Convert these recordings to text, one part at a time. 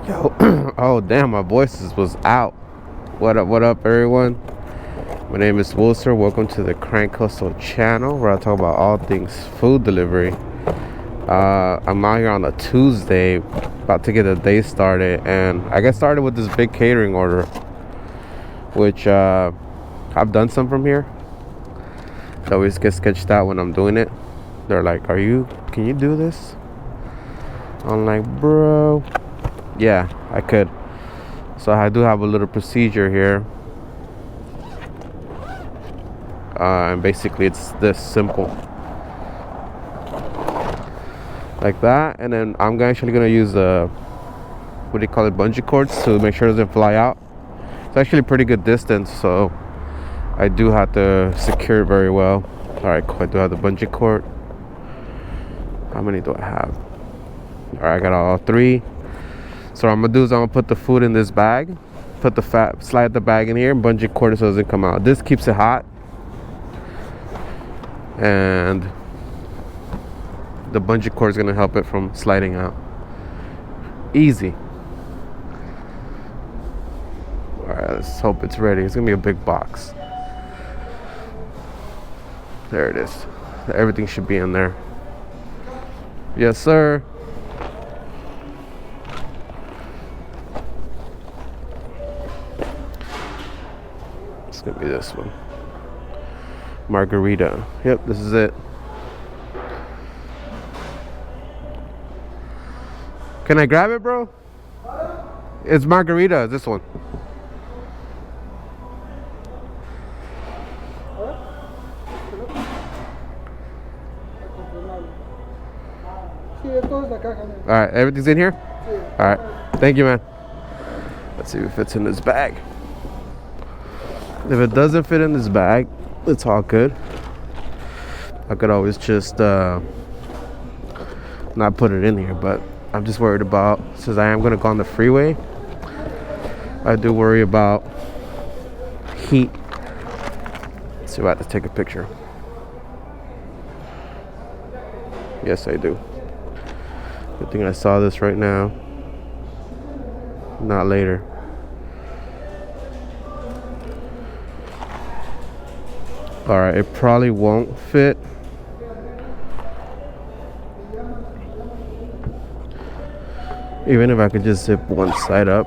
Yo, oh damn, my voice was out. What up, everyone? My name is Wilson. Welcome to the Crank Hustle channel, where I talk about all things food delivery. I'm out here on a Tuesday, about to get the day started, and I got started with this big catering order, which I've done some from here. I always get sketched out when I'm doing it. They're like, can you do this? I'm like, bro, yeah, I could. So I do have a little procedure here. And basically it's this simple. Like that. And then I'm actually going to use what do you call it, bungee cords to make sure it doesn't fly out. It's actually a pretty good distance, so I do have to secure it very well. Alright, cool. I do have the bungee cord. How many do I have? Alright, I got all three. So what I'm gonna do is I'm gonna put the food in this bag, slide the bag in here, and bungee cord so it doesn't come out. This keeps it hot, and the bungee cord is gonna help it from sliding out. Easy. Alright, let's hope it's ready. It's gonna be a big box. There it is. Everything should be in there. Yes, sir. It's gonna be this one. Margarita. Yep, this is it. Can I grab it, bro? It's margarita, this one. Alright, everything's in here? Alright, thank you, man. Let's see if it fits in this bag. If it doesn't fit in this bag, it's all good. I could always just not put it in here, but I'm just worried about, since I am going to go on the freeway, I do worry about heat. Let's see if I have to take a picture. Yes, I do. Good thing I saw this right now, not later. Alright, it probably won't fit. Even if I could just zip one side up.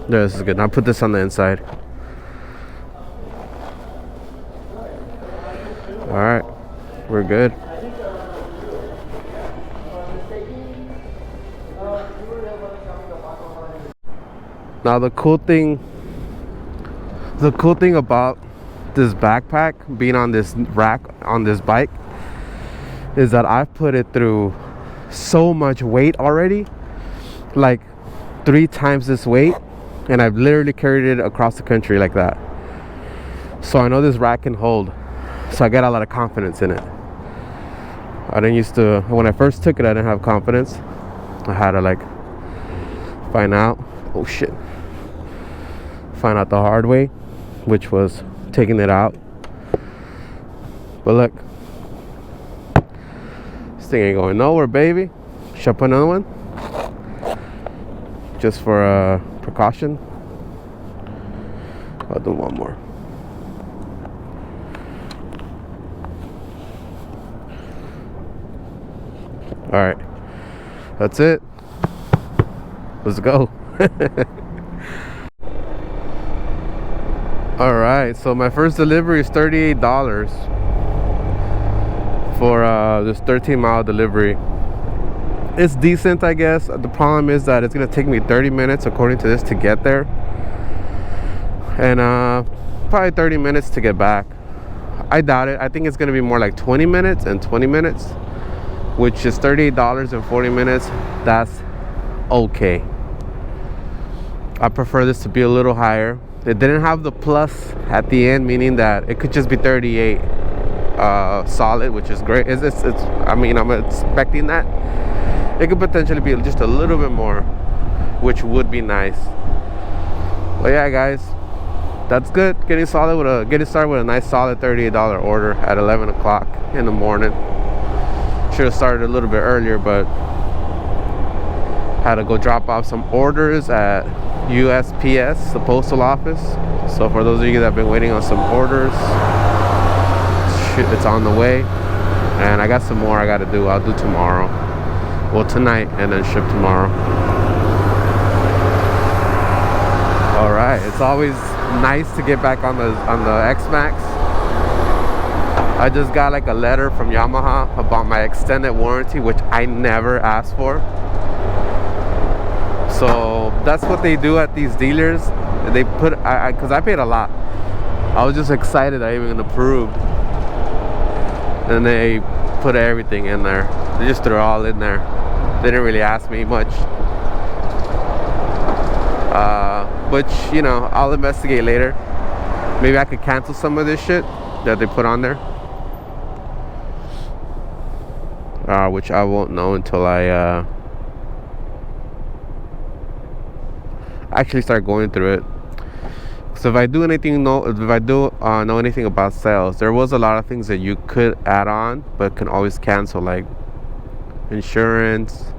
There, this is good. Now put this on the inside. Alright, we're good. Now the cool thing about this backpack being on this rack on this bike is that I've put it through so much weight already, like 3 times this weight, and I've literally carried it across the country like that. So I know this rack can hold. So I got a lot of confidence in it. I didn't used to, when I first took it, I didn't have confidence. I had to like find out, oh shit, find out the hard way, which was taking it out. But look, this thing ain't going nowhere, baby. Should I put another one? Just for precaution. I'll do one more. Alright, that's it. Let's go. Alright, so my first delivery is $38 for this 13-mile delivery. It's decent, I guess. The problem is that it's going to take me 30 minutes, according to this, to get there. And probably 30 minutes to get back. I doubt it. I think it's going to be more like 20 minutes and 20 minutes. Which is $38 and 40 minutes. That's okay. I prefer this to be a little higher. It didn't have the plus at the end, meaning that it could just be 38 solid, which is great. I mean, I'm expecting that. It could potentially be just a little bit more, which would be nice. But yeah, guys, that's good. Getting started with a nice solid $38 order at 11 o'clock in the morning. should have started a little bit earlier, but had to go drop off some orders at USPS, the postal office. So for those of you that have been waiting on some orders, it's on the way. And I got some more I gotta do. I'll do tomorrow. Well, tonight, and then ship tomorrow. All right, it's always nice to get back on the XMAX. I just got like a letter from Yamaha about my extended warranty, which I never asked for. So that's what they do at these dealers. They put, because I paid a lot. I was just excited I even approved. And they put everything in there. They just threw it all in there. They didn't really ask me much. Which, you know, I'll investigate later. Maybe I could cancel some of this shit that they put on there. Which I won't know until I actually start going through it. So if I do know anything about sales, there was a lot of things that you could add on but can always cancel, like insurance,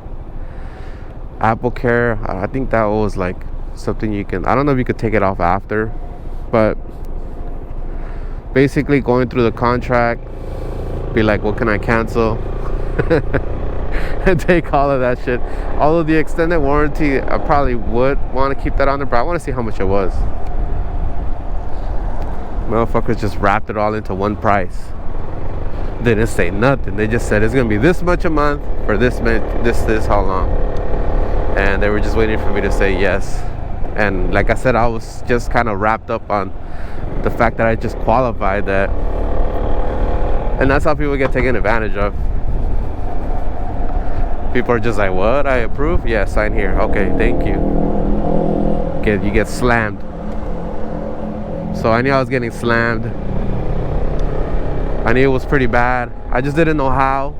Apple Care. I think that was like something you can, I don't know if you could take it off after, but basically going through the contract, be like, what can I cancel? And take all of that shit. Although the extended warranty, I probably would want to keep that on there, but I want to see how much it was. Motherfuckers just wrapped it all into one price. They didn't say nothing. They just said it's gonna be this much a month for this how long. And they were just waiting for me to say yes. And like I said, I was just kind of wrapped up on the fact that I just qualified that. And that's how people get taken advantage of. People are just like, what? I approve? Yeah, sign here. Okay, thank you. You get slammed. So I knew I was getting slammed. I knew it was pretty bad. I just didn't know how.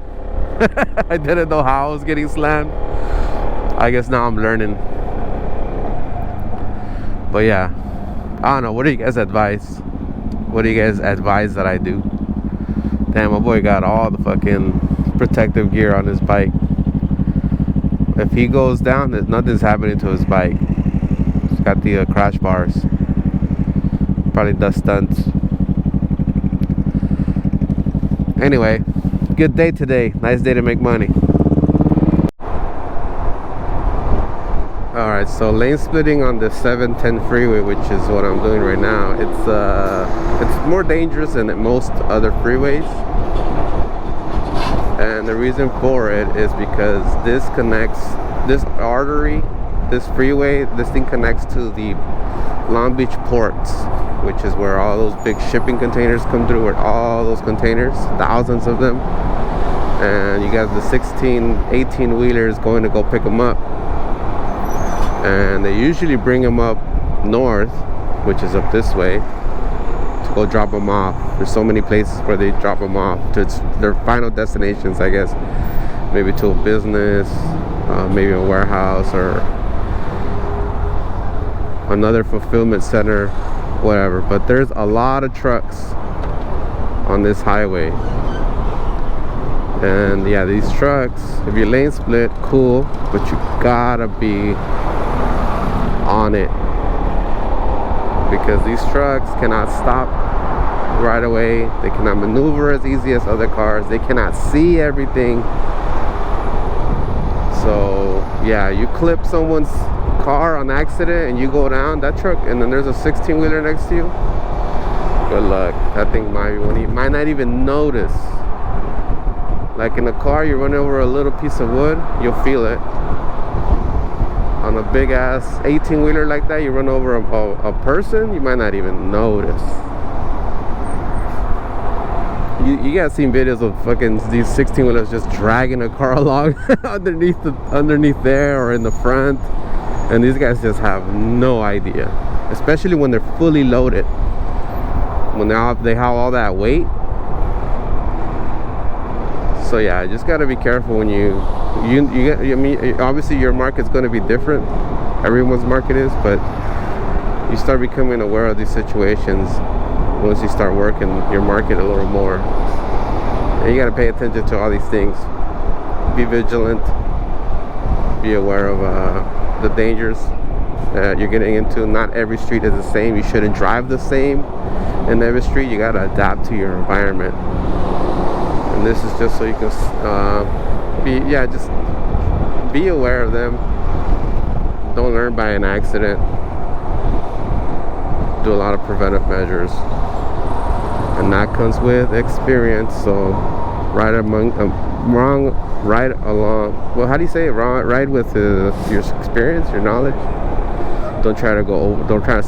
I didn't know how I was getting slammed. I guess now I'm learning. But yeah, I don't know. What do you guys advise? What do you guys advise that I do? Damn, my boy got all the fucking protective gear on his bike. If he goes down, nothing's happening to his bike. He's got the crash bars. Probably does stunts. Anyway, good day today. Nice day to make money. Alright, so lane splitting on the 710 freeway, which is what I'm doing right now. It's more dangerous than most other freeways. And the reason for it is because this artery, this freeway, this thing connects to the Long Beach ports, which is where all those big shipping containers come through, where all those containers, thousands of them. And you got the 16, 18 wheelers going to go pick them up. And they usually bring them up north, which is up this way, to go drop them off. There's so many places where they drop them off to their final destinations, I guess. Maybe to a business, maybe a warehouse, or another fulfillment center, whatever. But there's a lot of trucks on this highway. And yeah, these trucks, if you lane split, cool, but you gotta be on it, because these trucks cannot stop right away. They cannot maneuver as easy as other cars. They cannot see everything. So yeah, you clip someone's car on accident and you go down that truck, and then there's a 16-wheeler next to you, good luck. That thing might not even notice. Like in a car, you run over a little piece of wood, you'll feel it. On a big ass 18-wheeler like that, you run over a person, you might not even notice. You guys seen videos of fucking these 16-wheelers just dragging a car along underneath there or in the front, and these guys just have no idea, especially when they're fully loaded, when they have all that weight. So yeah, you just gotta be careful when you get. I mean, obviously your market's gonna be different. Everyone's market is, but you start becoming aware of these situations once you start working your market a little more. And you gotta pay attention to all these things. be vigilant. Be aware of the dangers that you're getting into. Not every street is the same. You shouldn't drive the same in every street. You gotta adapt to your environment. And this is just so you can just be aware of them. Don't learn by an accident. Do a lot of preventive measures, and that comes with experience. So ride along. Well, how do you say it? Ride with your experience, your knowledge. Don't try to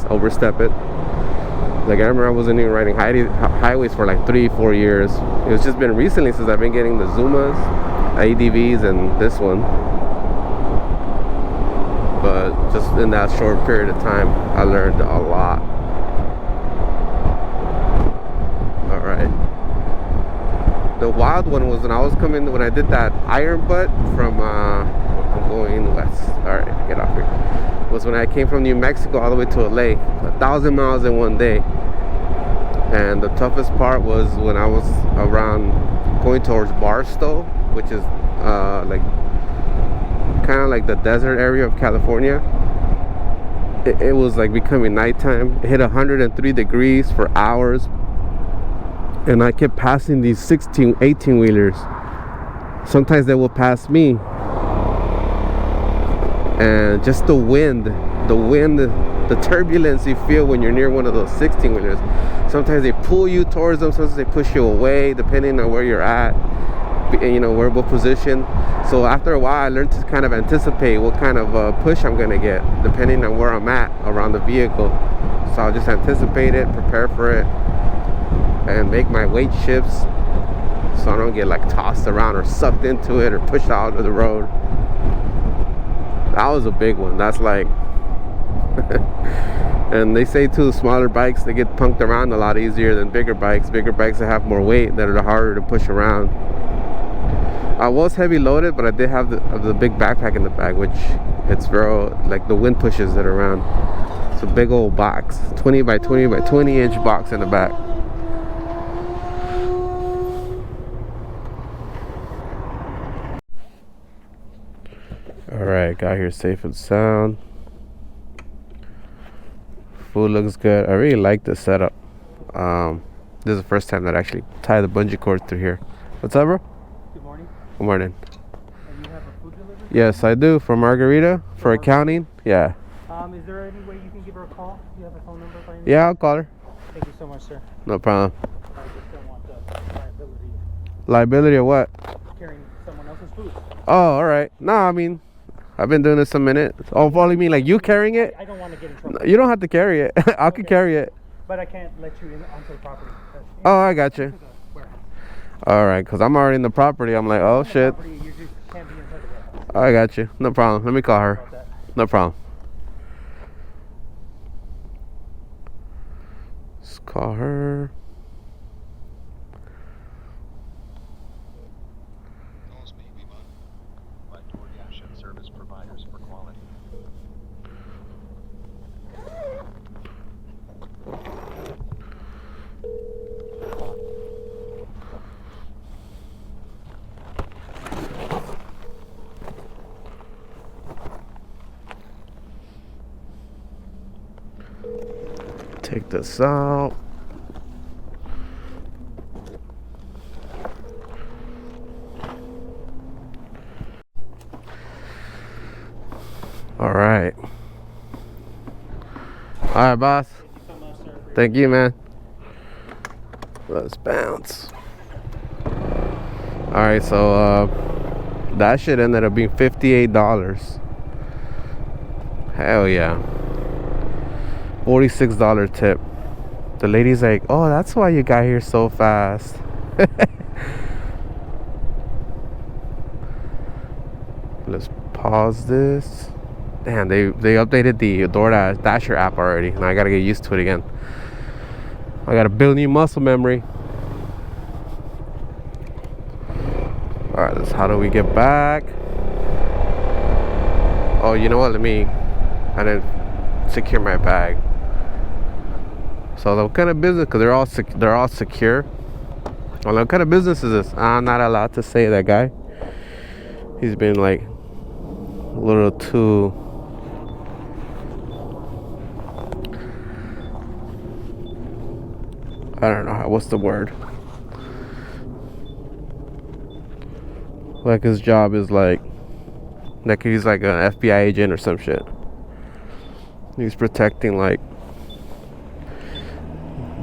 overstep it. Like, I remember I wasn't even riding highways for like 3-4 years. It's just been recently since I've been getting the Zumas, ADVs, and this one. But just in that short period of time, I learned a lot. All right. The wild one was when I did that iron butt from, I'm going west. All right, get off here. Was when I came from New Mexico all the way to LA, 1,000 miles in one day. And the toughest part was when I was around going towards Barstow, which is like kind of like the desert area of California. It was like becoming nighttime. It hit 103 degrees for hours. And I kept passing these 16, 18 wheelers. Sometimes they will pass me. And just the wind, the turbulence you feel when you're near one of those 16 wheelers. Sometimes they pull you towards them, sometimes they push you away, depending on where you're at, what position. So after a while, I learned to kind of anticipate what kind of push I'm gonna get, depending on where I'm at around the vehicle. So I'll just anticipate it, prepare for it, and make my weight shifts so I don't get like tossed around or sucked into it or pushed out of the road. That was a big one. That's like and they say too, smaller bikes, they get punked around a lot easier than bigger bikes that have more weight, that are harder to push around. I was heavy loaded, but I did have the big backpack in the back, which it's very, like, the wind pushes it around. It's a big old box, 20 by 20 by 20 inch box in the back. Alright, got here safe and sound. Food looks good. I really like the setup. This is the first time that I actually tie the bungee cord through here. What's up, bro? Good morning. Good morning. And you have a food delivery? Yes, I do. For Margarita, for accounting. Yeah. Is there any way you can give her a call? Do you have a phone number by any Yeah, I'll call her. Thank you so much, sir. No problem. I just don't want the liability. Liability of what? Carrying someone else's food. Oh, alright. No, I mean, I've been doing this a minute. Oh, follow me, like you carrying it? I don't want to get in trouble. You don't have to carry it. I could carry it. But I can't let you in onto the property. Oh, I got you. Alright, because I'm already in the property. I'm like, oh, shit. You just can't be inside the warehouse. I got you. No problem. Let me call her. No problem. Let's call her. Calls may be monitored by DoorDash and service providers for quality. Take this out. All right. All right, boss. Thank you so much, sir. Thank you, man. Let's bounce. All right, so that shit ended up being $58. Hell yeah. $46 tip. The lady's like, oh, that's why you got here so fast. Let's pause this. Damn, they updated the DoorDash Dasher app already. Now I gotta get used to it again. I gotta build new muscle memory. Alright, how do we get back? Oh, you know what? I didn't secure my bag. So what kind of business? Because they're all secure. Well, what kind of business is this? I'm not allowed to say that, guy. He's been like a little too, I don't know, what's the word? Like his job is like he's like an FBI agent or some shit. He's protecting like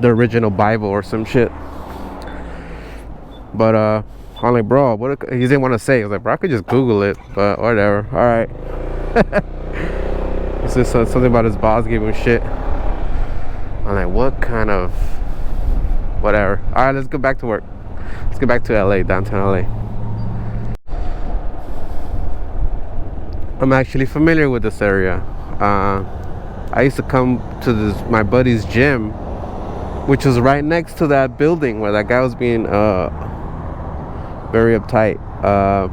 the original Bible or some shit. But I'm like, bro, what? He didn't want to say. I was like, bro, I could just Google it, but whatever. All right. It's just something about his boss gave him shit. I'm like, what kind of whatever. All right, let's go back to work. Let's get back to LA, downtown LA. I'm actually familiar with this area. I used to come to my buddy's gym, which was right next to that building where that guy was being very uptight. I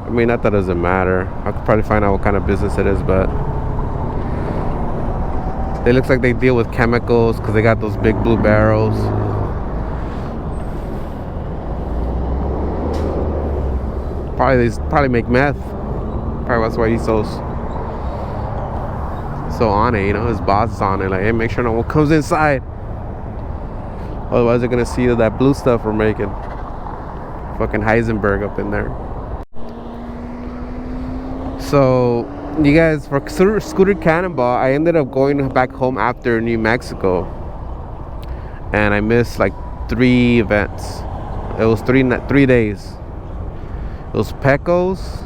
mean, not that it doesn't matter. I could probably find out what kind of business it is, but it looks like they deal with chemicals because they got those big blue barrels. Probably make meth. Probably that's why he's so on it, you know. His boss is on it, like, hey, make sure no one comes inside, otherwise they're gonna see that blue stuff we're making. Fucking Heisenberg up in there. So you guys, for Scooter Cannonball, I ended up going back home after New Mexico, and I missed like 3 events. It was 3 days. It was Pecos,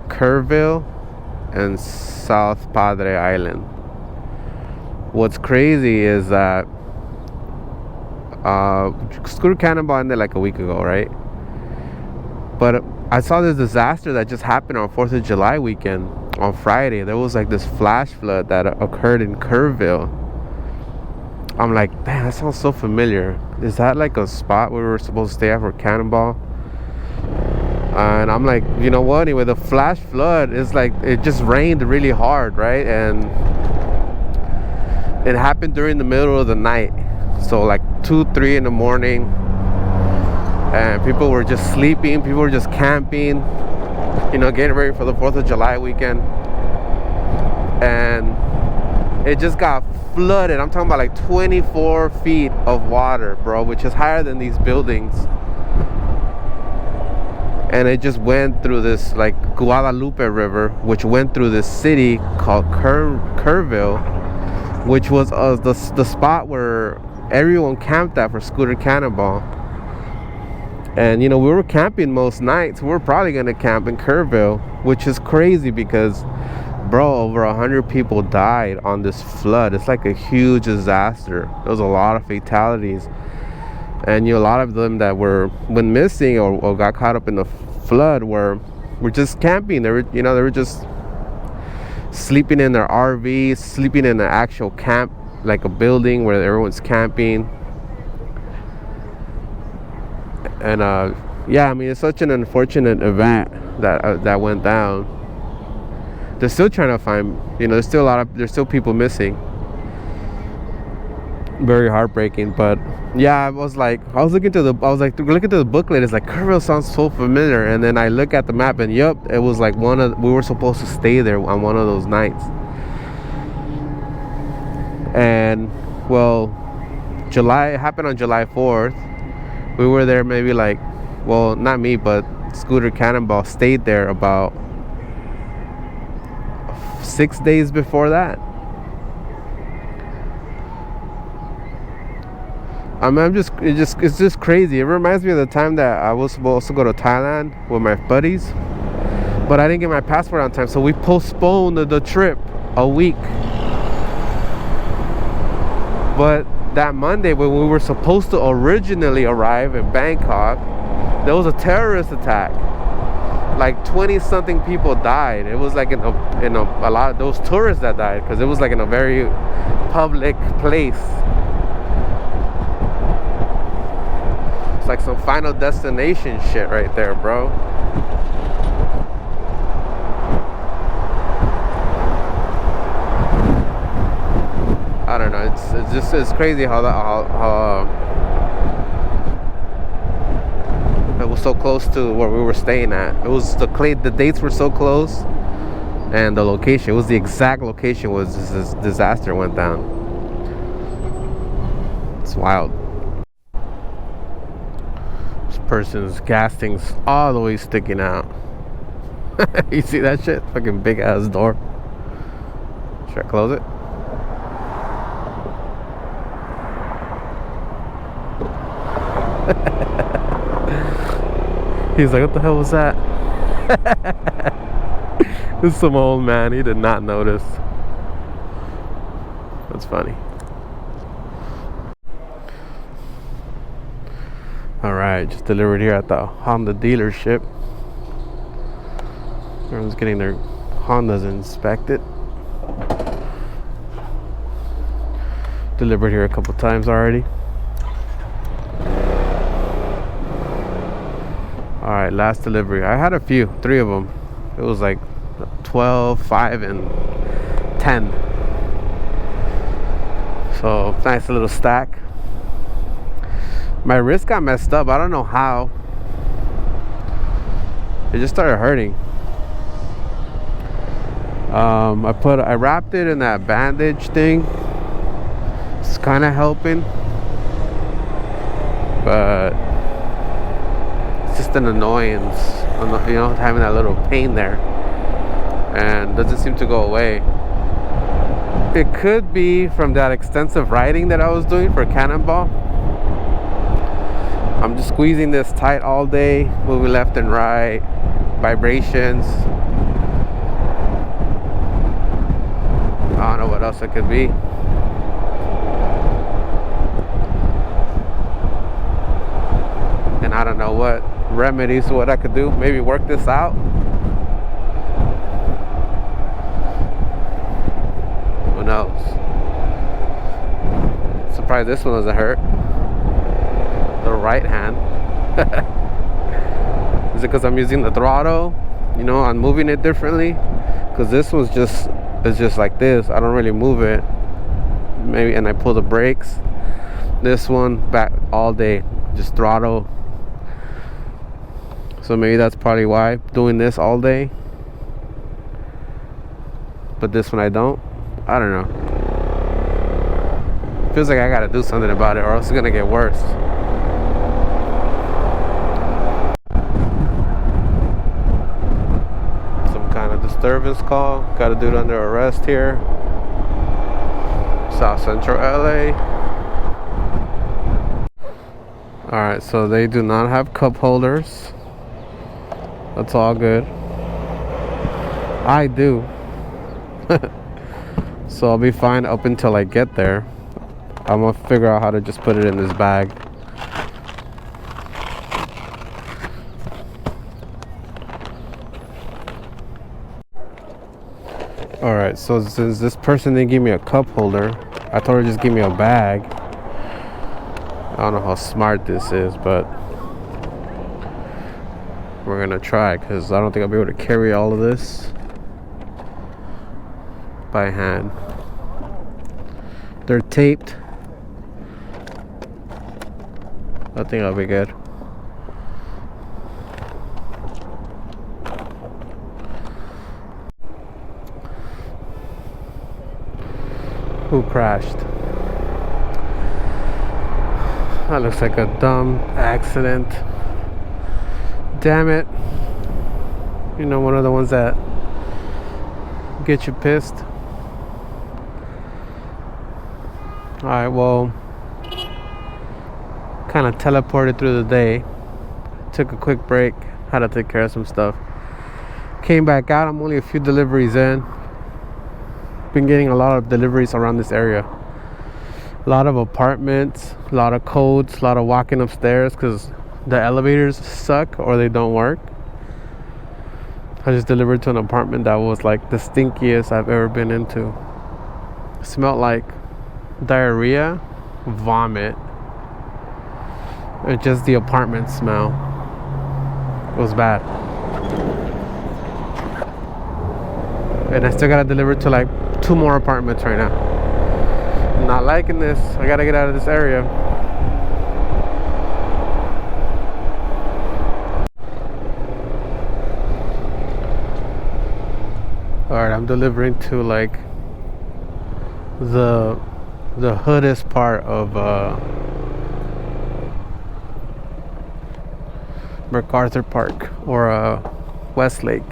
Kerrville, and South Padre Island. What's crazy is that Scooter Cannonball ended like a week ago, right? But I saw this disaster that just happened on 4th of July weekend. On Friday, there was like this flash flood that occurred in Kurville. I'm like, damn, that sounds so familiar. Is that like a spot where we were supposed to stay at for Cannonball? And I'm like, you know what? Anyway, the flash flood is like, it just rained really hard, right? And it happened during the middle of the night. So like 2-3 in the morning. And people were just sleeping. People were just camping, you know, getting ready for the 4th of July weekend. And it just got flooded. I'm talking about like 24 feet of water, bro, which is higher than these buildings. And it just went through this like Guadalupe River, which went through this city called Kerrville, which was the spot where everyone camped at for Scooter Cannonball. And you know, we were camping most nights. We were probably gonna camp in Kerrville, which is crazy because, bro, over 100 people died on this flood. It's like a huge disaster. There was a lot of fatalities. And you know, a lot of them that went missing or got caught up in the flood were just camping. They were just sleeping in their RVs, sleeping in an actual camp, like a building where everyone's camping. And yeah, I mean, it's such an unfortunate event that went down. They're still trying to find, you know, there's still people missing. Very heartbreaking. But yeah, I was looking to the booklet. It's like, Kurville sounds so familiar. And then I look at the map, and yep, it was like we were supposed to stay there on one of those nights. And well, it happened on July 4th. We were there maybe like, well, not me, but Scooter Cannonball stayed there about 6 days before that. I mean, it's just crazy. It reminds me of the time that I was supposed to go to Thailand with my buddies, but I didn't get my passport on time, so we postponed the trip a week. But that Monday, when we were supposed to originally arrive in Bangkok, there was a terrorist attack. Like 20-something people died. It was like in a lot of those tourists that died, because it was like in a very public place. It's like some Final Destination shit right there, bro. I don't know. It's crazy how it was was so close to where we were staying at. It was the dates were so close, and the location, it was the exact location was this disaster went down. It's wild. This person's gas tank's all the way sticking out. You see that shit? Fucking big ass door. Should I close it? He's like, what the hell was that? This is some old man. He did not notice. That's funny. Alright, just delivered here at the Honda dealership. Everyone's getting their Hondas inspected. Delivered here a couple times already. Alright, last delivery. I had a few, 3 of them. It was like 12, 5, and 10. So, nice little stack. My wrist got messed up. I don't know how. It just started hurting. I wrapped it in that bandage thing. It's kind of helping, but it's just an annoyance, you know, having that little pain there, and doesn't seem to go away. It could be from that extensive riding that I was doing for Cannonball. I'm just squeezing this tight all day, moving left and right, vibrations. I don't know what else it could be. And I don't know what remedies, what I could do. Maybe work this out. Who knows? Surprised this one doesn't hurt. The right hand. Is it because I'm using the throttle? You know, I'm moving it differently. Because this one's just, it's just like this. I don't really move it. Maybe, and I pull the brakes. This one back all day, just throttle. So maybe that's probably why I'm doing this all day. But this one I don't. I don't know. Feels like I gotta do something about it, or else it's gonna get worse. Some kind of disturbance call. Gotta do it under arrest here. South Central LA. Alright, so they do not have cup holders. That's all good. I do. So I'll be fine up until I get there. I'm gonna figure out how to just put it in this bag. Alright, so since this person didn't give me a cup holder, I told her just give me a bag. I don't know how smart this is, but we're gonna try, because I don't think I'll be able to carry all of this by hand. They're taped. I think I'll be good. Who crashed? That looks like a dumb accident. Damn it. You know, one of the ones that get you pissed. Alright, well, kind of teleported through the day. Took a quick break. Had to take care of some stuff. Came back out. I'm only a few deliveries in. Been getting a lot of deliveries around this area. A lot of apartments, a lot of codes, a lot of walking upstairs because the elevators suck or they don't work. I just delivered to an apartment that was like the stinkiest I've ever been into. It smelled like diarrhea, vomit, and just the apartment smell. It was bad. And I still gotta deliver to like 2 more apartments right now. I'm not liking this. I gotta get out of this area. delivering to like the hoodest part of MacArthur Park or Westlake.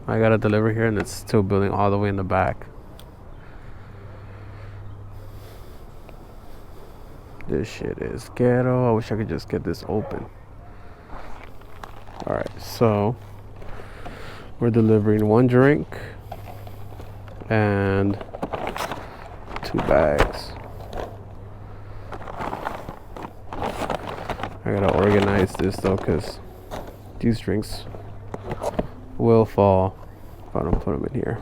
I got a delivery here and it's still building all the way in the back. This shit is ghetto. I wish I could just get this open. Alright, so we're delivering 1 drink and 2 bags. I gotta organize this though, because these drinks will fall if I don't put them in here.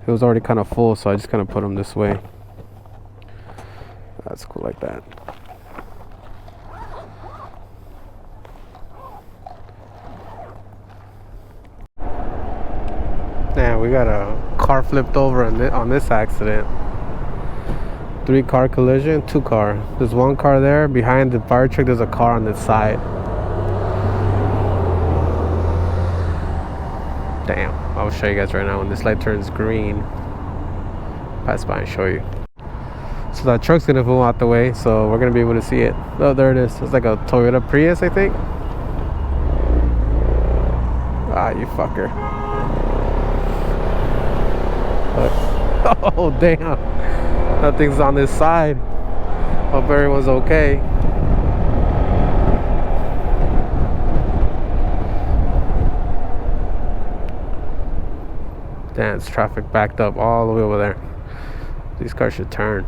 It was already kind of full, so I just kind of put them this way. That's cool like that. Damn, we got a car flipped over on this accident. 3-car collision, 2 car. There's 1 car there. Behind the fire truck, there's a car on this side. Damn, I'll show you guys right now when this light turns green. Pass by and show you. So that truck's gonna move out the way, so we're gonna be able to see it. Oh, there it is. It's like a Toyota Prius, I think. Ah, you fucker. Oh, damn. That thing's on this side. Hope everyone's okay. Damn, it's traffic backed up all the way over there. These cars should turn.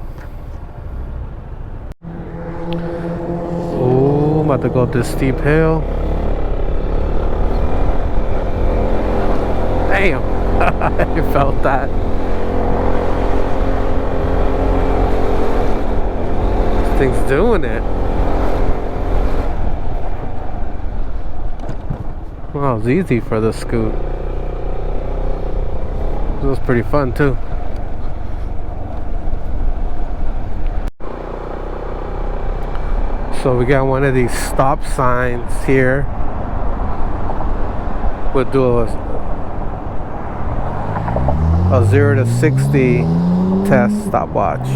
Oh, I'm about to go up this steep hill. Damn, I felt that. This thing's doing it. Wow, it was easy for the scoot. It was pretty fun too. So we got one of these stop signs here. We'll do a 0 to 60 test stopwatch.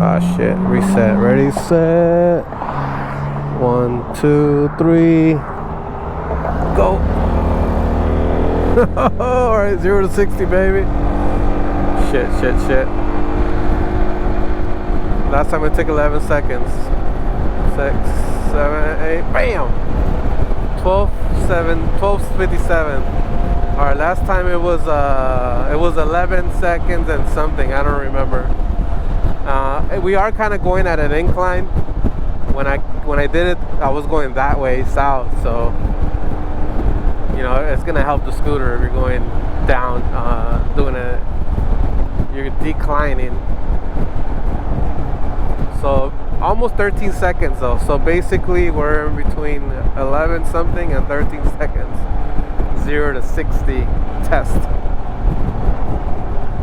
Ah shit, reset, ready, set. 1, 2, 3, go. Alright, 0 to 60, baby. Shit. Last time it took 11 seconds. 6, 7, 8, bam! 12:57. Alright, last time it was 11 seconds and something, I don't remember. We are kind of going at an incline. When I did it, I was going that way, south, so you know, it's gonna help the scooter if you're going down, you're declining. So almost 13 seconds though. So basically we're in between 11 something and 13 seconds. 0 to 60 test.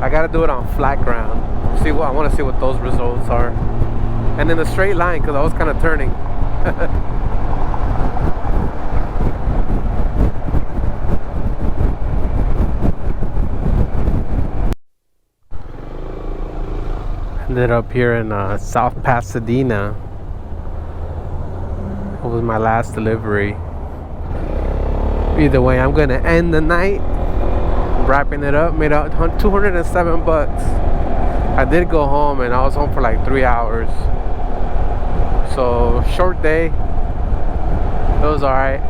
I gotta do it on flat ground. I want to see what those results are. And in a straight line, because I was kind of turning. Ended up here in South Pasadena. It was my last delivery. Either way, I'm gonna end the night wrapping it up. Made out $207. I did go home and I was home for like 3 hours. So short day. It was alright.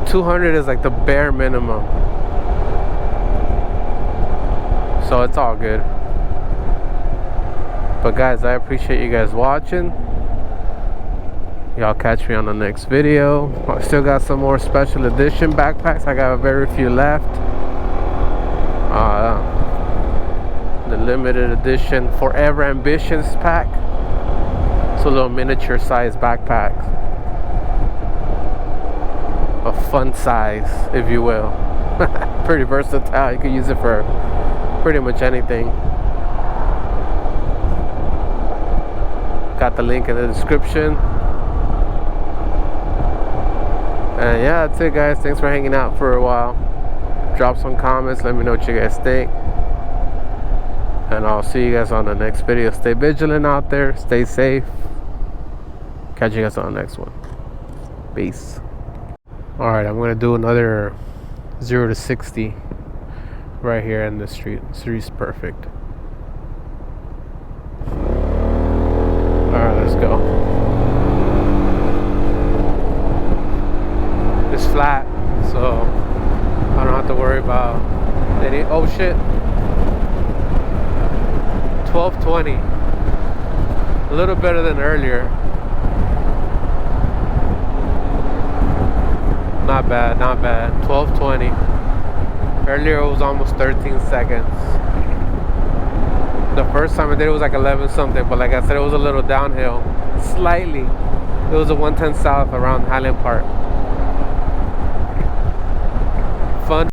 200 is like the bare minimum. So it's all good. But guys, I appreciate you guys watching. Y'all catch me on the next video. I still got some more special edition backpacks. I got very few left. The limited edition Forever Ambitions pack. It's a little miniature size backpack. A fun size, if you will. Pretty versatile. You can use it for pretty much anything. Got the link in the description. And yeah, that's it, guys. Thanks for hanging out for a while. Drop some comments. Let me know what you guys think. And I'll see you guys on the next video. Stay vigilant out there. Stay safe. Catch you guys on the next one. Peace. Alright, I'm going to do another 0 to 60 right here in the street. The street's perfect. Alright, let's go. It's flat, so I don't have to worry about any. Oh shit. 12:20. A little better than earlier. Not bad, not bad. 12:20. Earlier it was almost 13 seconds. The first time I did it was like 11 something, but like I said, it was a little downhill. Slightly. It was a 110 south around Highland Park.